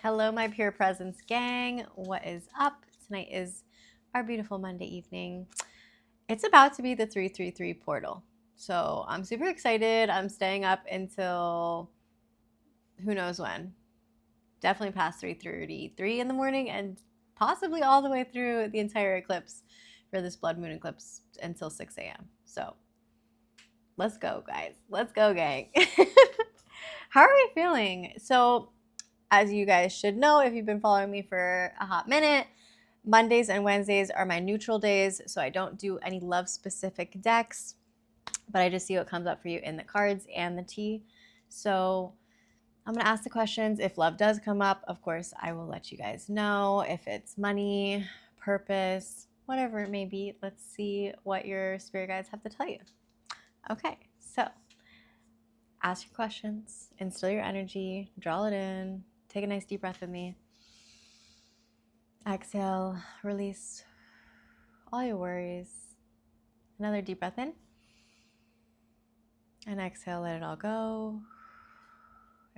Hello, my Pure Presence gang. What is up? Tonight is our beautiful Monday evening. It's about to be the 333 portal. So I'm super excited. I'm staying up until who knows when. Definitely past 3:33 in the morning and possibly all the way through the entire eclipse for this blood moon eclipse until 6 a.m. So let's go, guys. Let's go, gang. How are we feeling? So as you guys should know, if you've been following me for a hot minute, Mondays and Wednesdays are my neutral days, so I don't do any love-specific decks, but I just see what comes up for you in the cards and the tea. So I'm going to ask the questions. If love does come up, of course, I will let you guys know. If it's money, purpose, whatever it may be, let's see what your spirit guides have to tell you. Okay, so ask your questions, instill your energy, draw it in, take a nice deep breath with me. Exhale, release all your worries. Another deep breath in. And exhale, let it all go.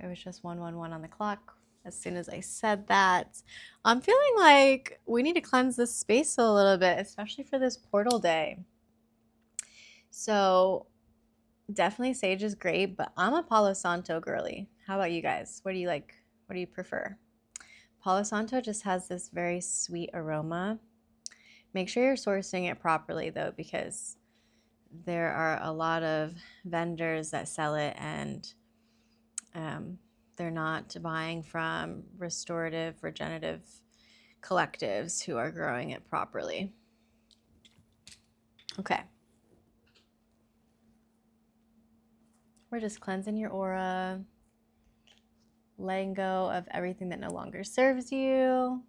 It was just 111 on the clock. As soon as I said that, I'm feeling like we need to cleanse this space a little bit, especially for this portal day. So definitely sage is great, but I'm a Palo Santo girly. How about you guys? What do you like? What do you prefer? Palo Santo just has this very sweet aroma. Make sure you're sourcing it properly though, because there are a lot of vendors that sell it and they're not buying from restorative, regenerative collectives who are growing it properly. Okay. We're just cleansing your aura, letting go of everything that no longer serves you.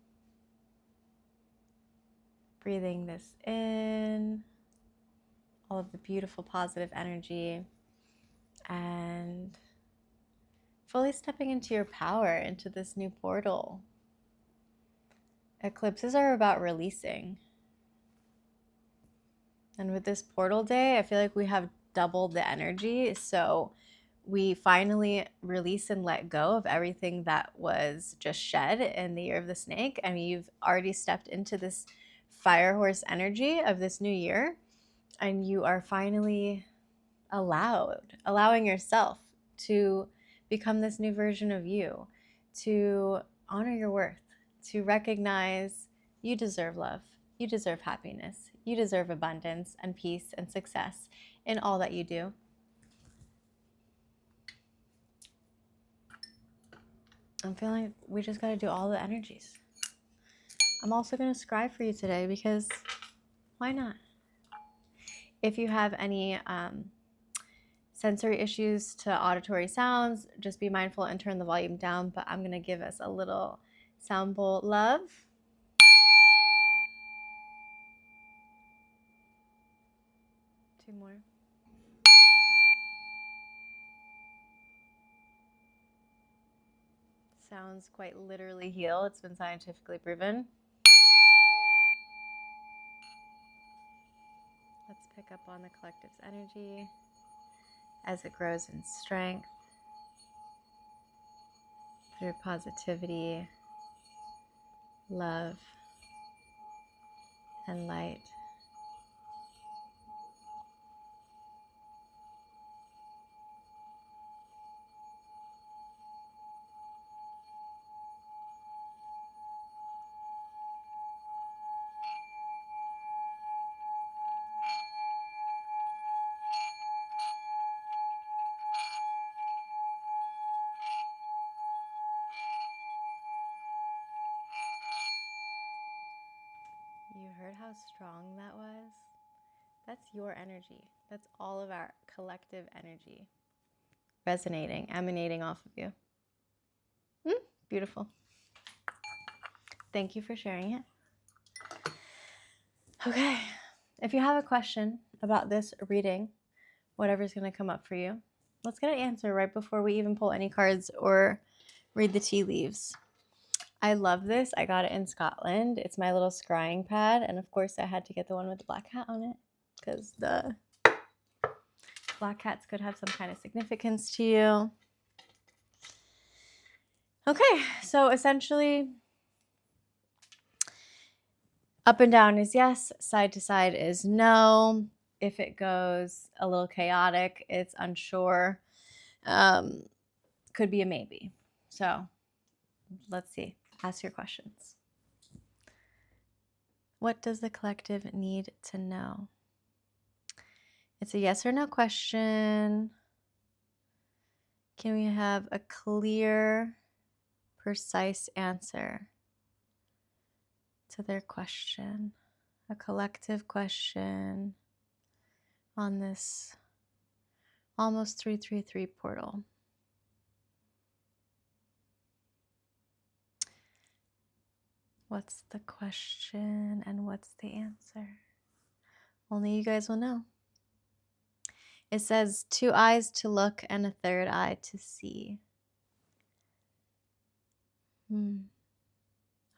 Breathing this in, all of the beautiful positive energy, and fully stepping into your power, into this new portal. Eclipses are about releasing. And with this portal day, I feel like we have doubled the energy. So we finally release and let go of everything that was just shed in the year of the snake. I mean, you've already stepped into this fire horse energy of this new year, and you are finally allowing yourself to become this new version of you, to honor your worth, to recognize you deserve love, you deserve happiness, you deserve abundance and peace and success in all that you do. I'm feeling we just got to do all the energies. I'm also going to scribe for you today because why not? If you have any sensory issues to auditory sounds, just be mindful and turn the volume down, but I'm going to give us a little sound bowl love. Two more. Sounds quite literally heal. It's been scientifically proven. Let's pick up on the collective's energy as it grows in strength through positivity, love, and light. You heard how strong that was? That's your energy. That's all of our collective energy resonating, emanating off of you. Beautiful. Thank you for sharing it. Okay. If you have a question about this reading, whatever's going to come up for you, let's get an answer right before we even pull any cards or read the tea leaves. I love this. I got it in Scotland. It's my little scrying pad. And of course, I had to get the one with the black hat on it because the black hats could have some kind of significance to you. Okay, so essentially, up and down is yes, side to side is no. If it goes a little chaotic, it's unsure. Could be a maybe. So let's see. Ask your questions. What does the collective need to know? It's a yes or no question. Can we have a clear, precise answer to their question? A collective question on this almost 333 portal. What's the question and what's the answer? Only you guys will know. It says 2 eyes to look and a third eye to see. Hone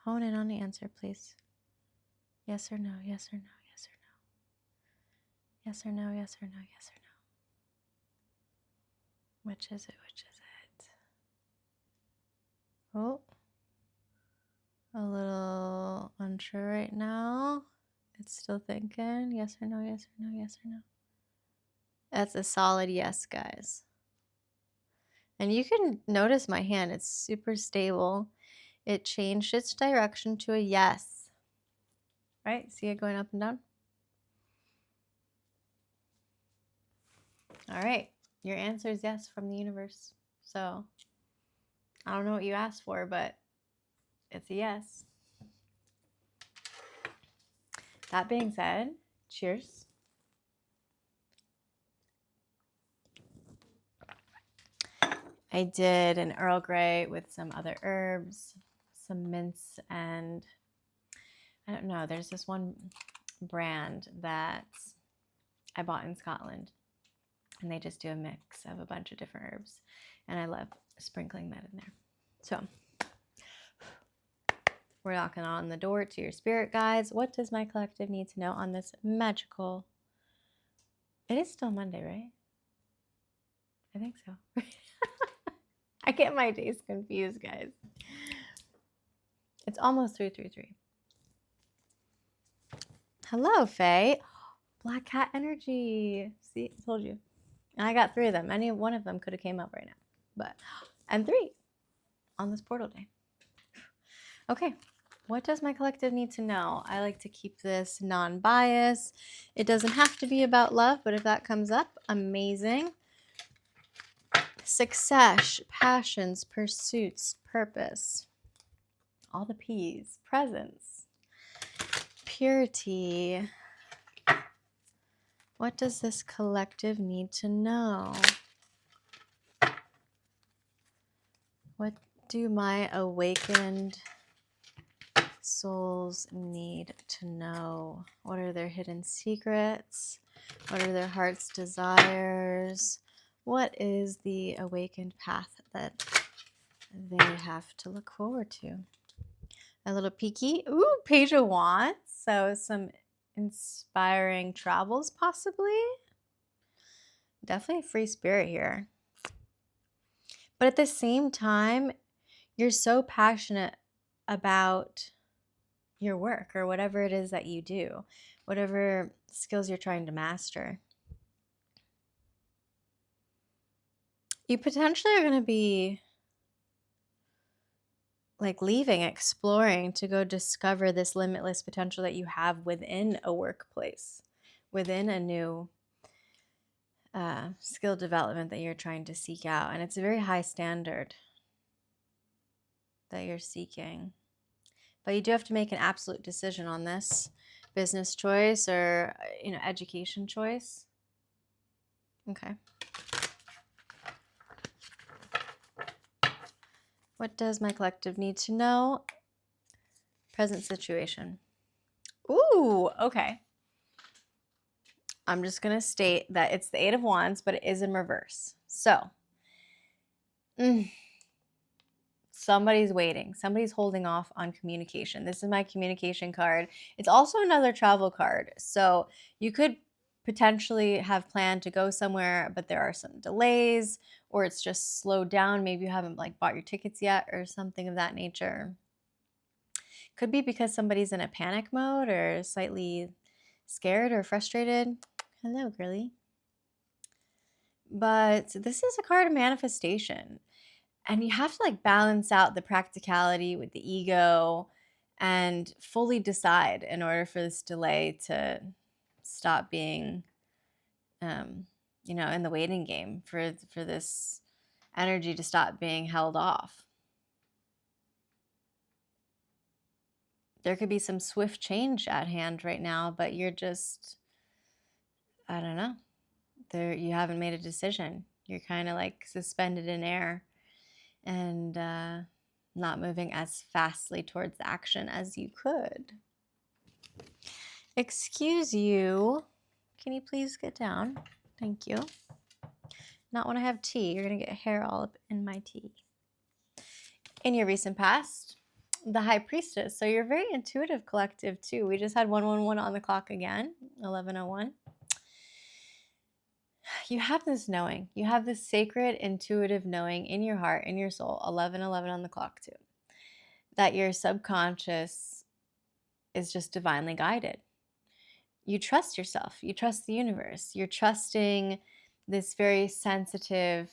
in on the answer, please. Yes or no, yes or no, yes or no. Yes or no, yes or no, yes or no. Which is it, which is it? Oh, a little unsure right now. It's still thinking. Yes or no, yes or no, yes or no. That's a solid yes, guys. And you can notice my hand, it's super stable. It changed its direction to a yes. Right? See it going up and down? All right. Your answer is yes from the universe. So I don't know what you asked for, but it's a yes. That being said, cheers. I did an Earl Grey with some other herbs, some mints, and I don't know, there's this one brand that I bought in Scotland, and they just do a mix of a bunch of different herbs, and I love sprinkling that in there. So we're knocking on the door to your spirit guides. What does my collective need to know on this magical... It is still Monday, right? I think so. I get my days confused, guys. It's almost 333. Hello, Faye. Black cat energy. See, I told you. And I got 3 of them. Any one of them could have came up right now. But, and 3 on this portal day. Okay, what does my collective need to know? I like to keep this non-biased. It doesn't have to be about love, but if that comes up, amazing. Success, passions, pursuits, purpose. All the P's. Presence. Purity. What does this collective need to know? What do my awakened souls need to know? What are their hidden secrets? What are their heart's desires? What is the awakened path that they have to look forward to? A little peeky. Ooh, Page of Wands. So some inspiring travels possibly. Definitely a free spirit here. But at the same time, you're so passionate about your work or whatever it is that you do, whatever skills you're trying to master. You potentially are going to be like leaving, exploring to go discover this limitless potential that you have within a workplace, within a new skill development that you're trying to seek out. And it's a very high standard that you're seeking. But you do have to make an absolute decision on this business choice or, education choice. Okay. What does my collective need to know? Present situation. Ooh, okay. I'm just going to state that it's the 8 of Wands, but it is in reverse. So, somebody's waiting. Somebody's holding off on communication. This is my communication card. It's also another travel card. So, you could potentially have planned to go somewhere, but there are some delays, or it's just slowed down. Maybe you haven't like bought your tickets yet or something of that nature. Could be because somebody's in a panic mode or slightly scared or frustrated. Hello, girly. But this is a card of manifestation. And you have to like balance out the practicality with the ego and fully decide in order for this delay to stop being in the waiting game, for this energy to stop being held off. There could be some swift change at hand right now, but you're just, I don't know. You haven't made a decision. You're kind of like suspended in air and not moving as fastly towards the action as you could. Excuse you. Can you please get down? Thank you. Not when I have tea. You're going to get hair all up in my tea. In your recent past, the High Priestess. So you're very intuitive collective too. We just had 111 on the clock again, 1101. You have this knowing. You have this sacred, intuitive knowing in your heart, in your soul, 1111 on the clock too, that your subconscious is just divinely guided. You trust yourself. You trust the universe. You're trusting this very sensitive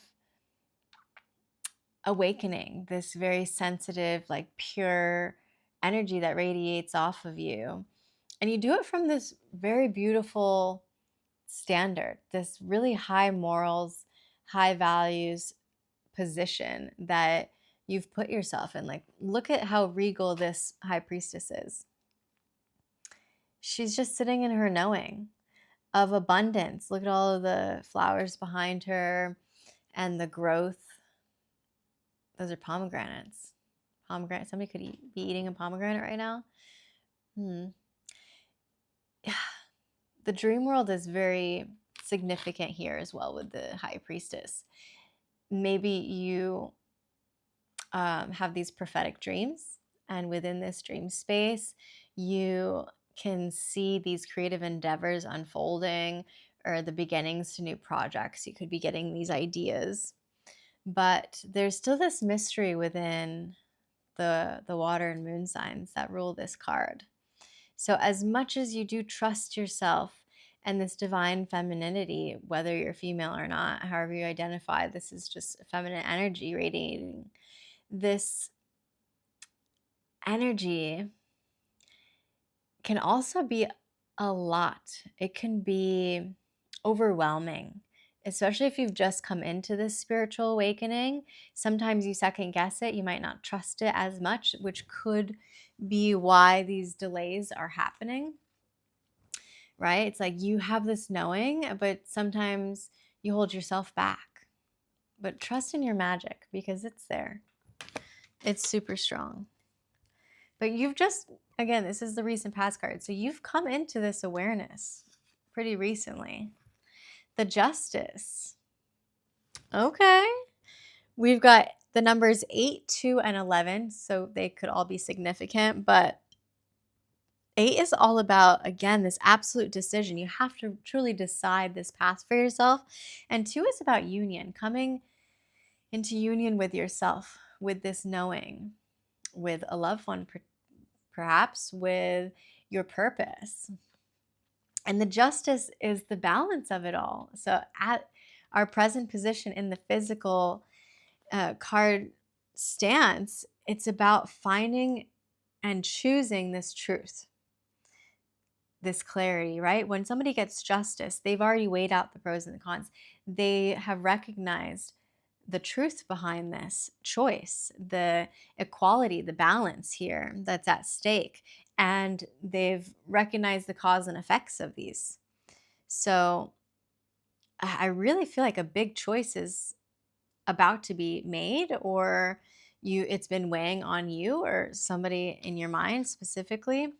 awakening, this very sensitive, like pure energy that radiates off of you. And you do it from this very beautiful standard, this really high morals, high values position that you've put yourself in. Like, look at how regal this High Priestess is. She's just sitting in her knowing of abundance. Look at all of the flowers behind her and the growth. Those are pomegranates. Somebody could be eating a pomegranate right now. The dream world is very significant here as well with the High Priestess. Maybe you have these prophetic dreams, and within this dream space, you can see these creative endeavors unfolding or the beginnings to new projects. You could be getting these ideas, but there's still this mystery within the water and moon signs that rule this card. So as much as you do trust yourself and this divine femininity, whether you're female or not, however you identify, this is just feminine energy radiating. This energy can also be a lot. It can be overwhelming, especially if you've just come into this spiritual awakening. Sometimes you second guess it. You might not trust it as much, which could be why these delays are happening, right? It's like you have this knowing, but sometimes you hold yourself back. But trust in your magic because it's there. It's super strong. But you've just, again, this is the recent past card. So you've come into this awareness pretty recently. The Justice. Okay. We've got the numbers 8, 2, and 11. So they could all be significant. But 8 is all about, again, this absolute decision. You have to truly decide this path for yourself. And 2 is about union, coming into union with yourself, with this knowing, with a loved one, perhaps with your purpose. And the Justice is the balance of it all. So at our present position in the physical card stance, it's about finding and choosing this truth, this clarity, right? When somebody gets justice, they've already weighed out the pros and the cons. They have recognized the truth behind this choice, the equality, the balance here that's at stake. And they've recognized the cause and effects of these. So I really feel like a big choice is about to be made, or it's been weighing on you or somebody in your mind specifically.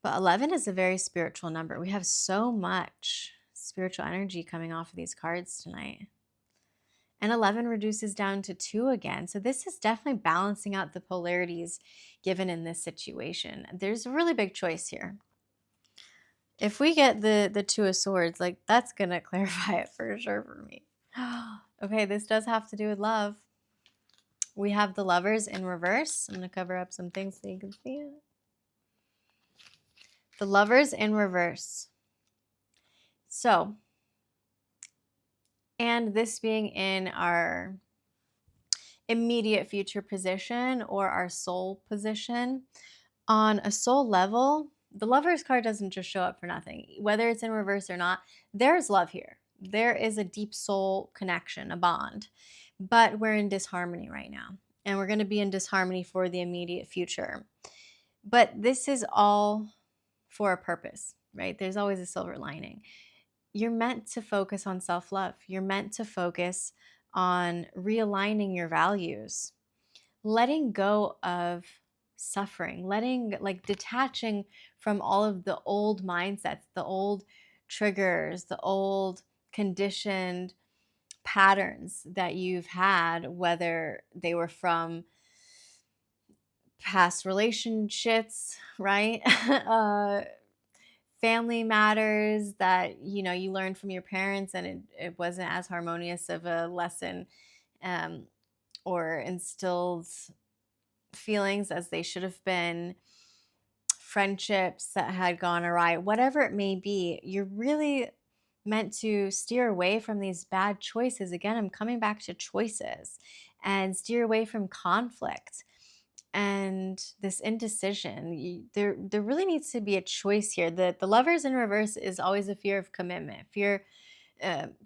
But 11 is a very spiritual number. We have so much spiritual energy coming off of these cards tonight. And 11 reduces down to 2 again. So this is definitely balancing out the polarities given in this situation. There's a really big choice here. If we get the Two of Swords, like that's gonna clarify it for sure for me. Okay, this does have to do with love. We have the Lovers in reverse. I'm gonna cover up some things so you can see it. The Lovers in reverse. So, and this being in our immediate future position or our soul position, on a soul level, the Lovers card doesn't just show up for nothing. Whether it's in reverse or not, there's love here. There is a deep soul connection, a bond, but we're in disharmony right now. And we're going to be in disharmony for the immediate future. But this is all for a purpose, right? There's always a silver lining. You're meant to focus on self-love. You're meant to focus on realigning your values, letting go of suffering, detaching from all of the old mindsets, the old triggers, the old conditioned patterns that you've had, whether they were from past relationships, right? Family matters that you learned from your parents and it wasn't as harmonious of a lesson, or instilled feelings as they should have been, friendships that had gone awry, whatever it may be. You're really meant to steer away from these bad choices. Again, I'm coming back to choices, and steer away from conflict and this indecision. There really needs to be a choice here. The Lovers in reverse is always a fear of commitment, fear,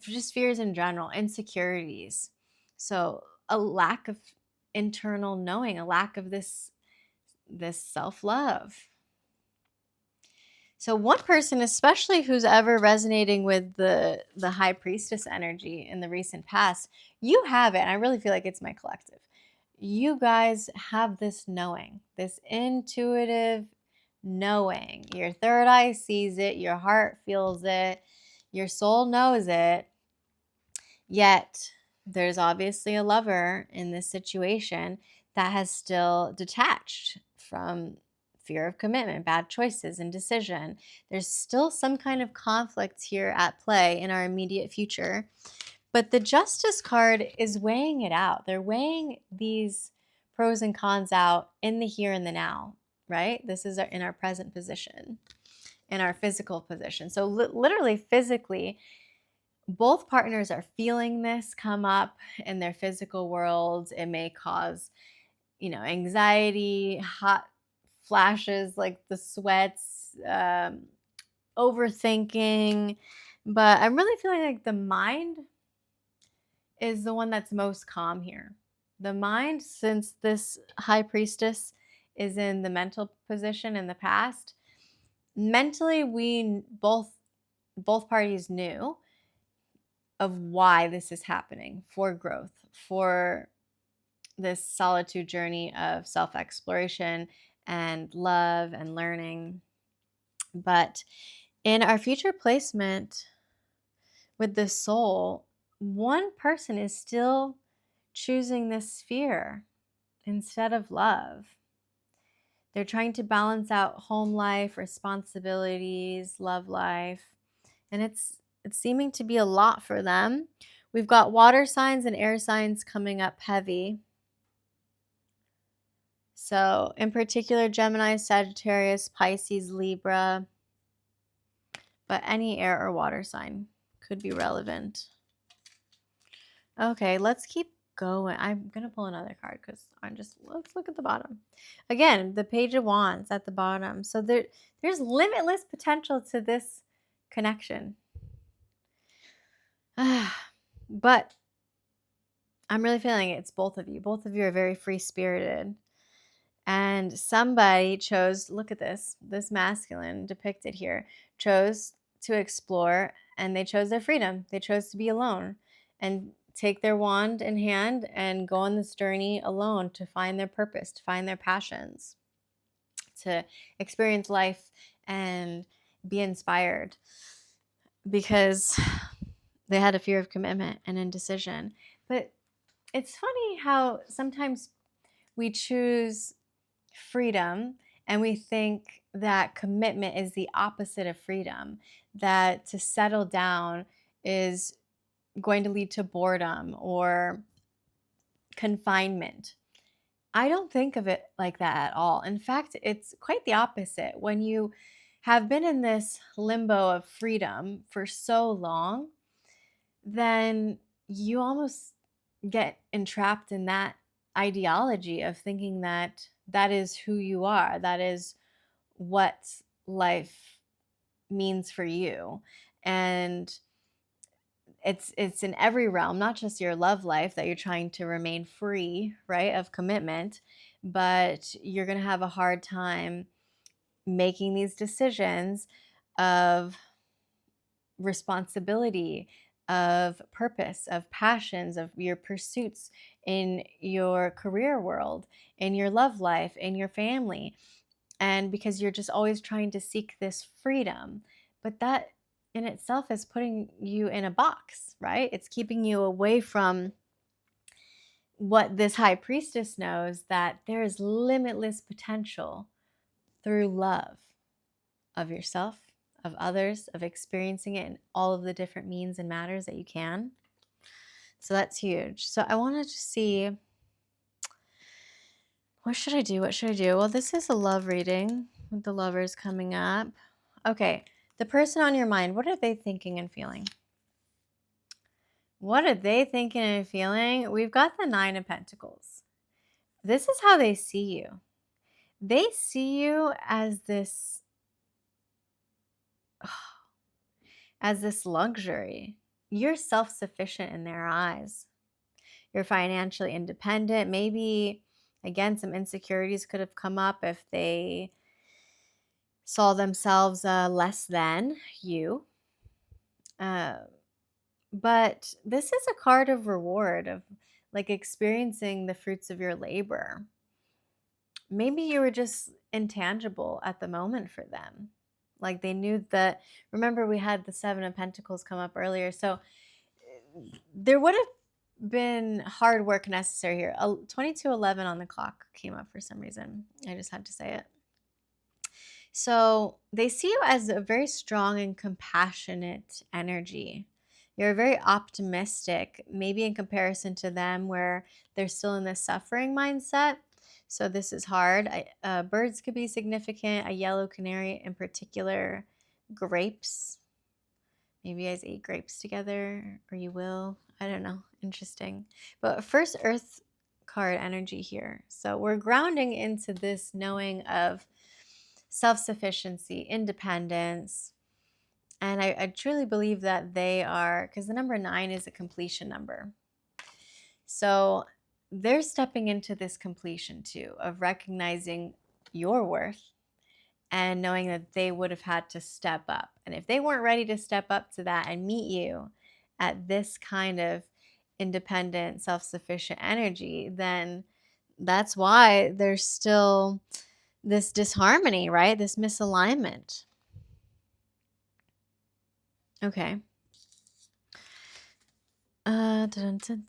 just fears in general, insecurities. So a lack of internal knowing, a lack of this self-love. So one person, especially who's ever resonating with the High Priestess energy in the recent past, you have it. And I really feel like it's my collective. You guys have this knowing, this intuitive knowing. Your third eye sees it, your heart feels it, your soul knows it. Yet there's obviously a lover in this situation that has still detached from fear of commitment, bad choices, indecision. There's still some kind of conflict here at play in our immediate future. But the Justice card is weighing it out. They're weighing these pros and cons out in the here and the now, right? This is in our present position, in our physical position. So literally physically, both partners are feeling this come up in their physical worlds. It may cause, anxiety, hot flashes, like the sweats, overthinking. But I'm really feeling like the mind is the one that's most calm here. The mind, since this High Priestess is in the mental position in the past, mentally we both parties knew of why this is happening, for growth, for this solitude journey of self-exploration and love and learning. But in our future placement with the soul, one person is still choosing this fear instead of love. They're trying to balance out home life, responsibilities, love life, and it's seeming to be a lot for them. We've got water signs and air signs coming up heavy. So in particular, Gemini, Sagittarius, Pisces, Libra, but any air or water sign could be relevant. Okay, let's keep going. I'm going to pull another card because let's look at the bottom. Again, the Page of Wands at the bottom. So there's limitless potential to this connection. But I'm really feeling it's both of you. Both of you are very free-spirited. And somebody chose, look at this masculine depicted here, chose to explore, and they chose their freedom. They chose to be alone and take their wand in hand and go on this journey alone to find their purpose, to find their passions, to experience life and be inspired, because they had a fear of commitment and indecision. But it's funny how sometimes we choose freedom and we think that commitment is the opposite of freedom, that to settle down is going to lead to boredom or confinement. I don't think of it like that at all. In fact, it's quite the opposite. When you have been in this limbo of freedom for so long, then you almost get entrapped in that ideology of thinking that that is who you are, that is what life means for you. And it's in every realm, not just your love life that you're trying to remain free, right, of commitment, but you're going to have a hard time making these decisions of responsibility, of purpose, of passions, of your pursuits in your career world, in your love life, in your family. And because you're just always trying to seek this freedom. But that in itself is putting you in a box, right? It's keeping you away from what this high priestess knows, that there is limitless potential through love of yourself, of others, of experiencing it in all of the different means and matters that you can. So that's huge. So I wanted to see, what should I do? What should I do? Well, this is a love reading with the lovers coming up. Okay, the person on your mind, what are they thinking and feeling? What are they thinking and feeling? We've got the Nine of Pentacles. This is how they see you. They see you as this luxury. You're self-sufficient in their eyes. You're financially independent. Maybe, again, some insecurities could have come up if they saw themselves less than you. But this is a card of reward, of like experiencing the fruits of your labor. Maybe you were just intangible at the moment for them. Like they knew that, remember we had the Seven of Pentacles come up earlier. So there would have been hard work necessary here. 2211 on the clock came up for some reason. I just had to say it. So they see you as a very strong and compassionate energy. You're very optimistic, maybe in comparison to them where they're still in this suffering mindset. So this is hard. Birds could be significant, a yellow canary in particular, grapes. Maybe you guys ate grapes together, or you will. I don't know. Interesting. But first, Earth card energy here. So we're grounding into this knowing of self-sufficiency, independence. And I truly believe that they are, because the number 9 is a completion number. So they're stepping into this completion too, of recognizing your worth and knowing that they would have had to step up. And if they weren't ready to step up to that and meet you at this kind of independent, self-sufficient energy, then that's why there's still this disharmony, right? This misalignment. Okay. Dun, dun, dun.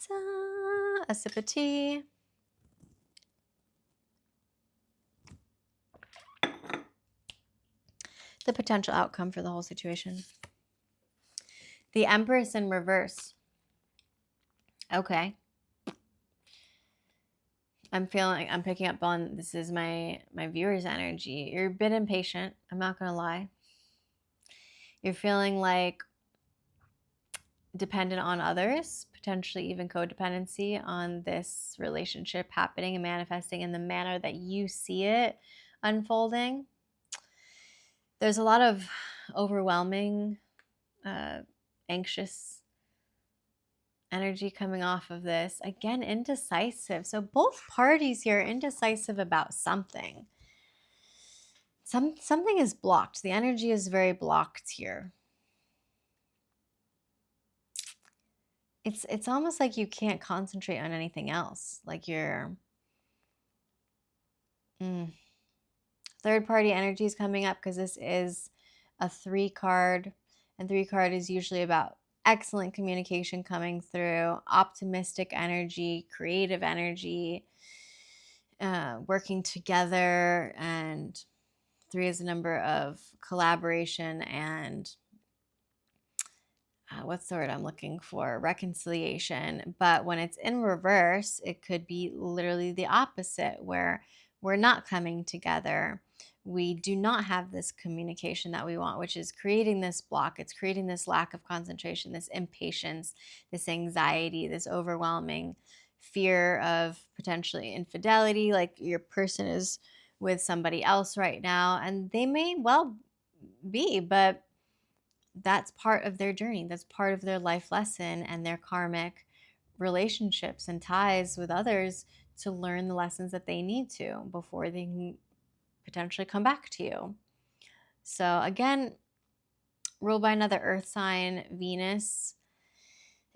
A sip of tea. The potential outcome for the whole situation. The Empress in reverse. Okay. I'm picking up on, this is my viewer's energy. You're a bit impatient. I'm not going to lie. You're feeling like dependent on others, potentially even codependency on this relationship happening and manifesting in the manner that you see it unfolding. There's a lot of overwhelming, anxious energy coming off of this. Again, indecisive. So both parties here are indecisive about something. Something is blocked. The energy is very blocked here. It's almost like you can't concentrate on anything else. Like you're third party energy is coming up because this is a 3 card, and 3 card is usually about excellent communication coming through, optimistic energy, creative energy, working together and 3 is a number of collaboration and what's the word I'm looking for? Reconciliation. But when it's in reverse, it could be literally the opposite, where we're not coming together. We do not have this communication that we want, which is creating this block. It's creating this lack of concentration, this impatience, this anxiety, this overwhelming fear of potentially infidelity. Like your person is with somebody else right now, and they may well be, but that's part of their journey. That's part of their life lesson and their karmic relationships and ties with others to learn the lessons that they need to before they can potentially come back to you. So, again, ruled by another earth sign, Venus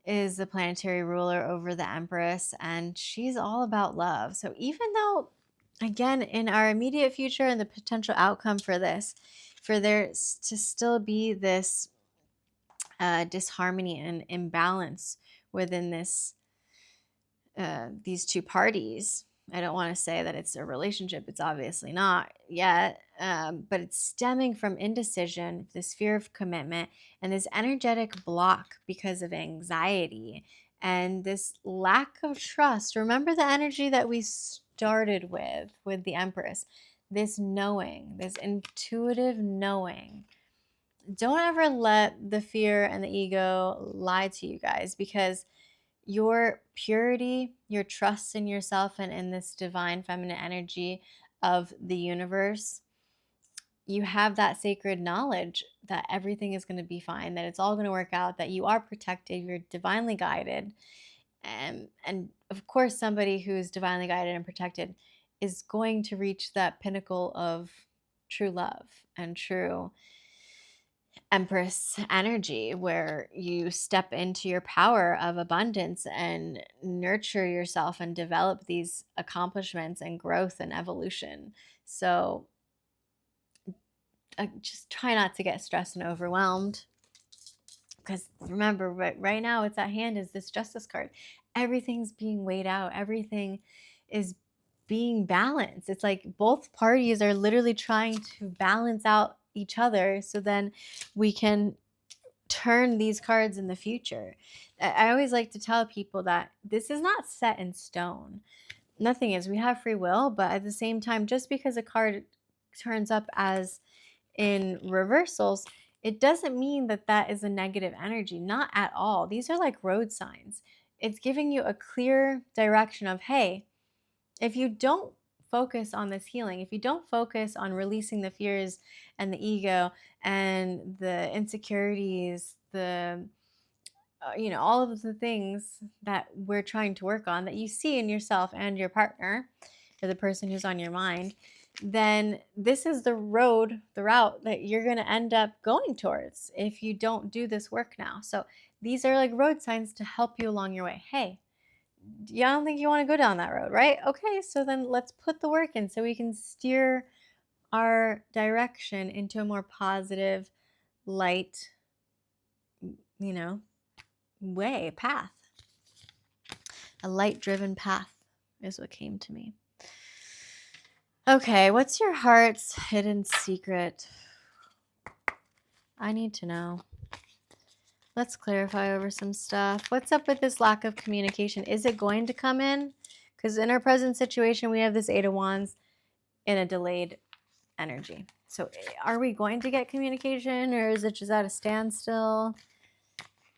is the planetary ruler over the Empress, and she's all about love. So, even though, again, in our immediate future and the potential outcome for this, for there to still be this disharmony and imbalance within this these two parties. I don't want to say that it's a relationship. It's obviously not yet, but it's stemming from indecision, this fear of commitment, and this energetic block because of anxiety and this lack of trust. Remember the energy that we started with the Empress. This knowing, this intuitive knowing. Don't ever let the fear and the ego lie to you guys, because your purity, your trust in yourself and in this divine feminine energy of the universe, you have that sacred knowledge that everything is going to be fine, that it's all going to work out, that you are protected, you're divinely guided. And of course, somebody who is divinely guided and protected is going to reach that pinnacle of true love and true Empress energy, where you step into your power of abundance and nurture yourself and develop these accomplishments and growth and evolution. So just try not to get stressed and overwhelmed, because remember, right now it's at hand is this Justice card. Everything's being weighed out. Everything is being balanced. It's like both parties are literally trying to balance out each other, so then we can turn these cards in the future. I always like to tell people that this is not set in stone. Nothing is. We have free will, but at the same time, just because a card turns up as in reversals, it doesn't mean that that is a negative energy. Not at all. These are like road signs. It's giving you a clear direction of, hey, if you don't focus on this healing, if you don't focus on releasing the fears and the ego and the insecurities, the all of the things that we're trying to work on that you see in yourself and your partner or the person who's on your mind, then this is the route that you're going to end up going towards if you don't do this work now. So these are like road signs to help you along your way. Hey, you don't think you want to go down that road, right? Okay, so then let's put the work in so we can steer our direction into a more positive, light, path. A light-driven path is what came to me. Okay, what's your heart's hidden secret? I need to know. Let's clarify over some stuff. What's up with this lack of communication? Is it going to come in? Because in our present situation, we have this Eight of Wands in a delayed energy. So are we going to get communication, or is it just at a standstill?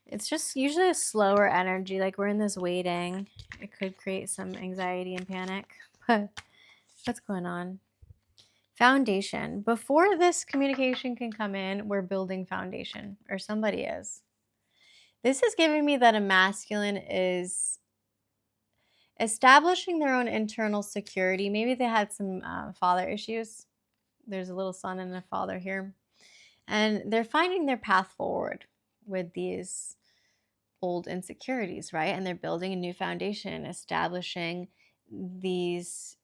It's just usually a slower energy, like we're in this waiting. It could create some anxiety and panic, but what's going on? Foundation. Before this communication can come in, we're building foundation, or somebody is. This is giving me that a masculine is establishing their own internal security. Maybe they had some father issues. There's a little son and a father here. And they're finding their path forward with these old insecurities, right? And they're building a new foundation, establishing these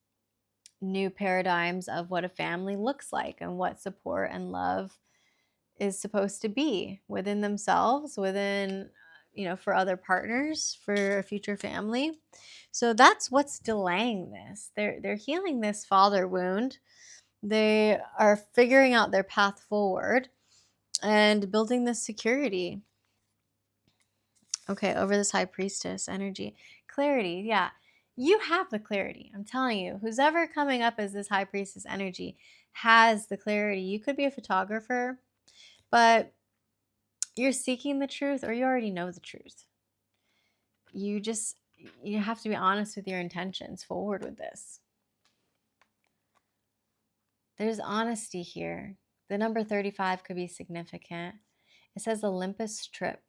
new paradigms of what a family looks like and what support and love is supposed to be within themselves, within, for other partners, for a future family. So that's what's delaying this. They're healing this father wound They are figuring out their path forward and building this security. Okay, over this high priestess energy. Clarity, yeah. You have the clarity. I'm telling you, who's ever coming up as this high priestess energy has the clarity. You could be a photographer, but you're seeking the truth or you already know the truth. You have to be honest with your intentions forward with this. There's honesty here. The number 35 could be significant. It says Olympus trip.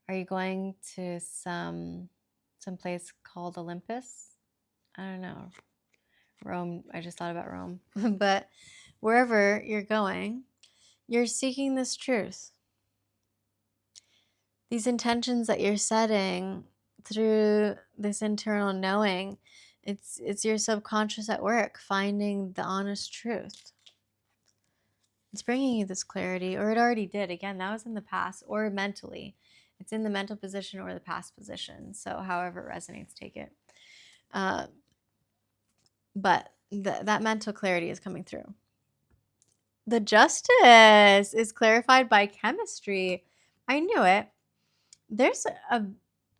Are you going to some place called Olympus? I don't know. Rome, I just thought about Rome. But wherever you're going, you're seeking this truth. These intentions that you're setting through this internal knowing, it's your subconscious at work finding the honest truth. It's bringing you this clarity, or it already did. Again, that was in the past or mentally. It's in the mental position or the past position. So however it resonates, take it. But that mental clarity is coming through. The justice is clarified by chemistry. I knew it.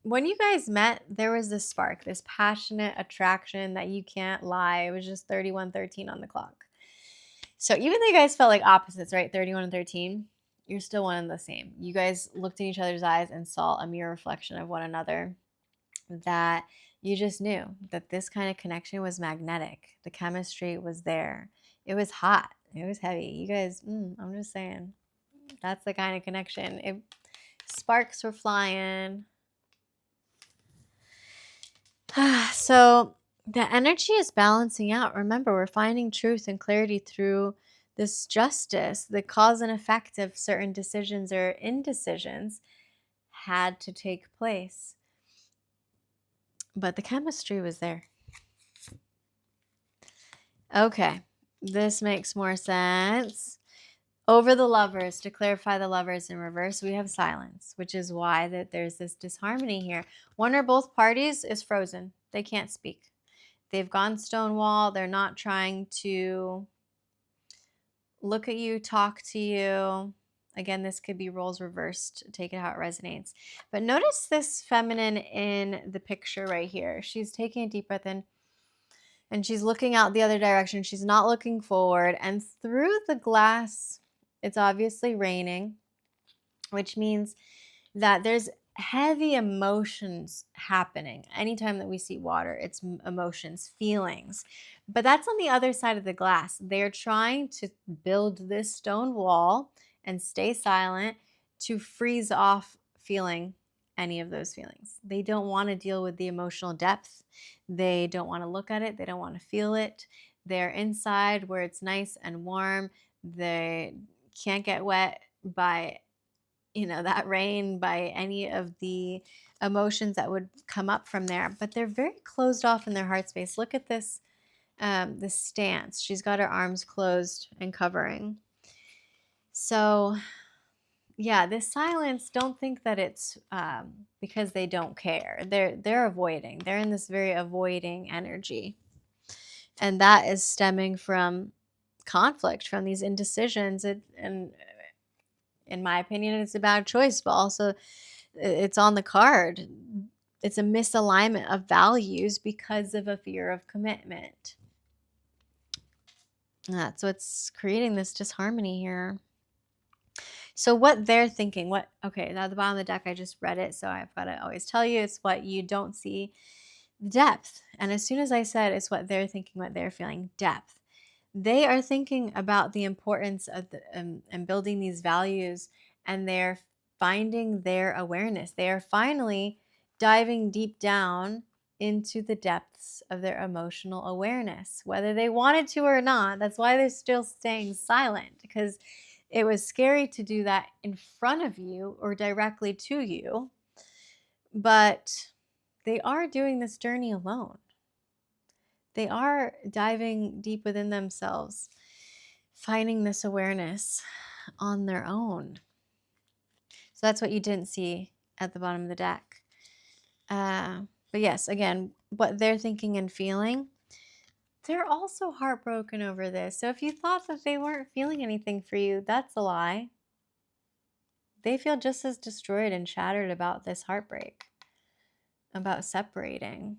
When you guys met, there was this spark, this passionate attraction that you can't lie. It was just 31:13 on the clock. So even though you guys felt like opposites, right? 31 and 13, you're still one and the same. You guys looked in each other's eyes and saw a mirror reflection of one another, that you just knew that this kind of connection was magnetic. The chemistry was there. It was hot. It was heavy. You guys, I'm just saying, that's the kind of connection. Sparks were flying. So the energy is balancing out. Remember, we're finding truth and clarity through this justice. The cause and effect of certain decisions or indecisions had to take place. But the chemistry was there. Okay, this makes more sense. Over the lovers, to clarify the lovers in reverse, we have silence, which is why that there's this disharmony here. One or both parties is frozen. They can't speak. They've gone stonewall. They're not trying to look at you, talk to you. Again, this could be roles reversed. Take it how it resonates. But notice this feminine in the picture right here. She's taking a deep breath in and she's looking out the other direction. She's not looking forward. And through the glass, it's obviously raining, which means that there's heavy emotions happening. Anytime that we see water, it's emotions, feelings. But that's on the other side of the glass. They're trying to build this stone wall and stay silent to freeze off feeling any of those feelings. They don't want to deal with the emotional depth. They don't want to look at it. They don't want to feel it. They're inside where it's nice and warm. They can't get wet by that rain, by any of the emotions that would come up from there. But they're very closed off in their heart space. Look at this stance. She's got her arms closed and covering. So yeah, this silence, don't think that it's because they don't care. They're avoiding. They're in this very avoiding energy. And that is stemming from conflict, from these indecisions. And in my opinion, it's a bad choice, but also it's on the card. It's a misalignment of values because of a fear of commitment. That's what's creating this disharmony here. So what they're thinking, okay, now at the bottom of the deck, I just read it, so I've got to always tell you, it's what you don't see, depth. And as soon as I said it's what they're thinking, what they're feeling, depth. They are thinking about the importance of and building these values, and they're finding their awareness. They are finally diving deep down into the depths of their emotional awareness, whether they wanted to or not. That's why they're still staying silent, because it was scary to do that in front of you or directly to you. But they are doing this journey alone. They are diving deep within themselves, finding this awareness on their own. So that's what you didn't see at the bottom of the deck. But yes, again, what they're thinking and feeling, They're also heartbroken over this. So if you thought that they weren't feeling anything for you, that's a lie. They feel just as destroyed and shattered about this heartbreak, about separating.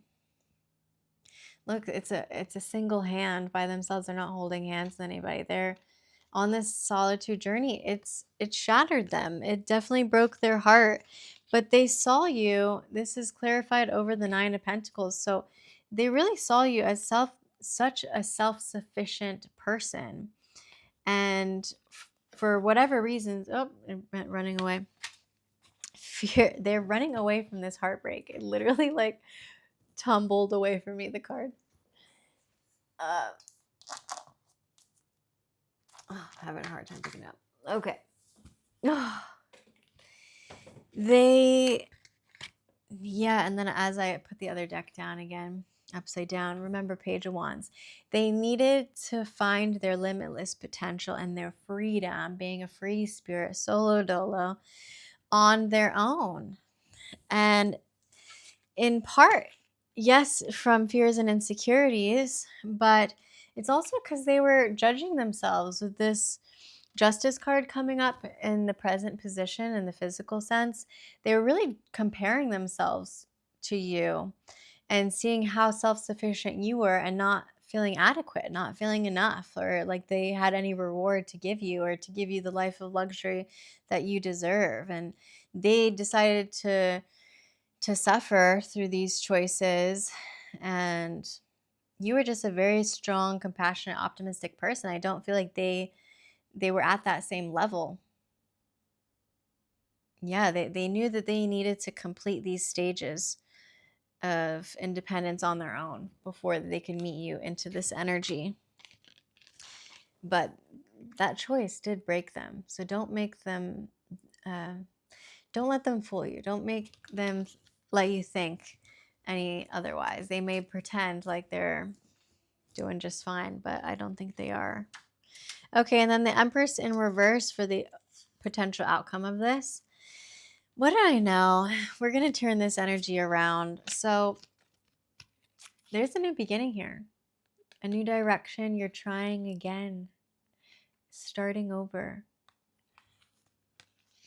Look, it's a single hand by themselves. They're not holding hands with anybody. They're on this solitude journey. It shattered them. It definitely broke their heart. But they saw you. This is clarified over the Nine of Pentacles. So they really saw you as such a self-sufficient person. And for whatever reasons, oh, it went running away. Fear, they're running away from this heartbreak. It literally like tumbled away from me, the card. Having a hard time picking it up. Okay. And then as I put the other deck down again, upside down, remember Page of Wands. They needed to find their limitless potential and their freedom, being a free spirit, solo dolo, on their own. And in part, yes, from fears and insecurities, but it's also because they were judging themselves with this Justice card coming up in the present position in the physical sense. They were really comparing themselves to you and seeing how self-sufficient you were and not feeling adequate, not feeling enough, or like they had any reward to give you or to give you the life of luxury that you deserve. And they decided to suffer through these choices. And you were just a very strong, compassionate, optimistic person. I don't feel like they were at that same level. Yeah, they knew that they needed to complete these stages of independence on their own before they can meet you into this energy. But that choice did break them. So don't make them, don't let them fool you. Don't make them let you think any otherwise. They may pretend like they're doing just fine, but I don't think they are. Okay, and then the Empress in reverse for the potential outcome of this. What do I know? We're going to turn this energy around. So there's a new beginning here, a new direction. You're trying again, starting over.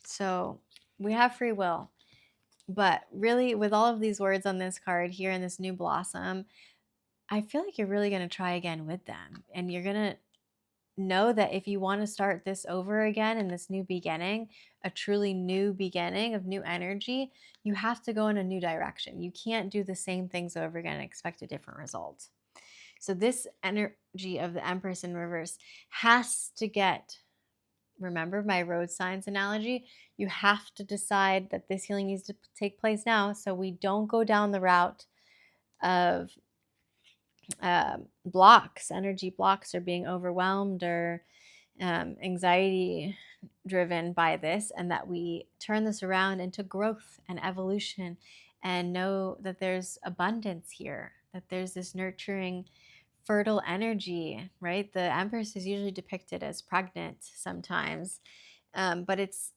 So we have free will. But really, with all of these words on this card here in this new blossom, I feel like you're really going to try again with them. And you're going to know that if you want to start this over again in this new beginning, a truly new beginning of new energy, you have to go in a new direction. You can't do the same things over again and expect a different result. So this energy of the Empress in reverse has to get, remember my road signs analogy, you have to decide that this healing needs to take place now so we don't go down the route of blocks, energy blocks, or being overwhelmed or anxiety driven by this, and that we turn this around into growth and evolution and know that there's abundance here, that there's this nurturing, fertile energy, right? The Empress is usually depicted as pregnant sometimes, but it's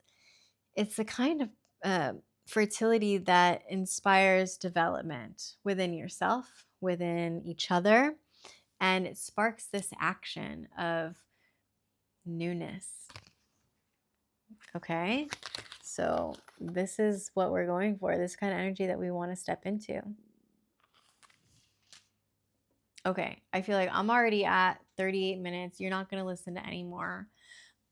the kind of fertility that inspires development within yourself, within each other, and it sparks this action of newness. Okay, so this is what we're going for, this kind of energy that we want to step into. Okay, I feel like I'm already at 38 minutes. You're not going to listen to any more.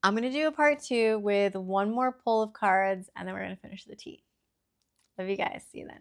I'm going to do a part 2 with one more pull of cards, and then we're going to finish the tea. Love you guys. See you then.